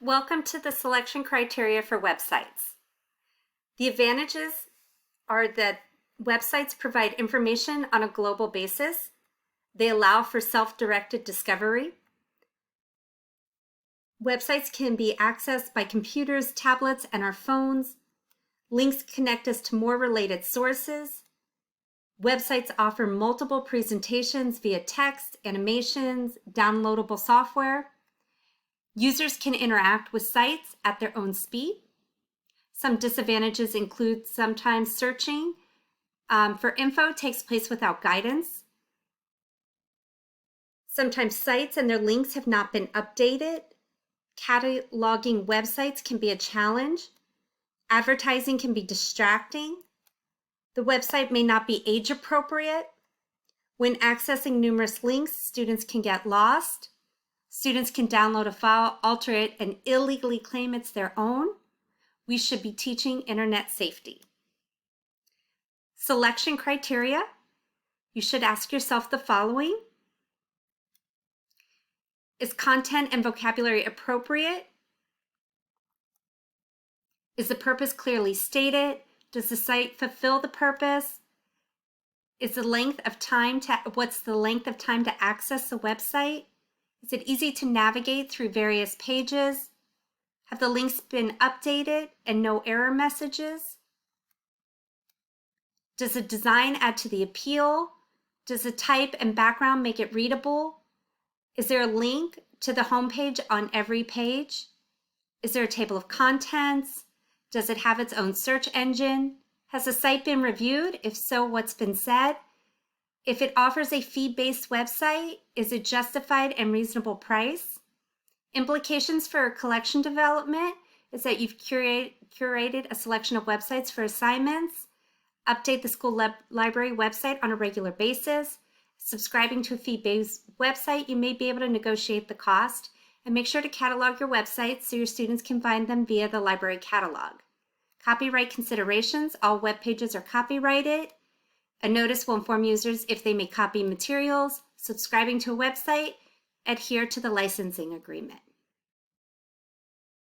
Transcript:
Welcome to the selection criteria for websites. The advantages are that websites provide information on a global basis. They allow for self-directed discovery. Websites can be accessed by computers, tablets, and our phones. Links connect us to more related sources. Websites offer multiple presentations via text, animations, downloadable software. Users can interact with sites at their own speed. Some disadvantages include sometimes searching for info takes place without guidance. Sometimes sites and their links have not been updated. Cataloging websites can be a challenge. Advertising can be distracting. The website may not be age appropriate. When accessing numerous links, students can get lost. Students can download a file, alter it, and illegally claim it's their own. We should be teaching internet safety. Selection criteria. You should ask yourself the following. Is content and vocabulary appropriate? Is the purpose clearly stated? Does the site fulfill the purpose? What's the length of time to access the website? Is it easy to navigate through various pages? Have the links been updated and no error messages? Does the design add to the appeal? Does the type and background make it readable? Is there a link to the homepage on every page? Is there a table of contents? Does it have its own search engine? Has the site been reviewed? If so, what's been said? If it offers a fee-based website, is it justified and reasonable price? Implications for collection development is that you've curated a selection of websites for assignments. Update the school library website on a regular basis. Subscribing to a fee-based website, you may be able to negotiate the cost. And make sure to catalog your websites so your students can find them via the library catalog. Copyright considerations. All web pages are copyrighted. A notice will inform users if they may copy materials. Subscribing to a website, adhere to the licensing agreement.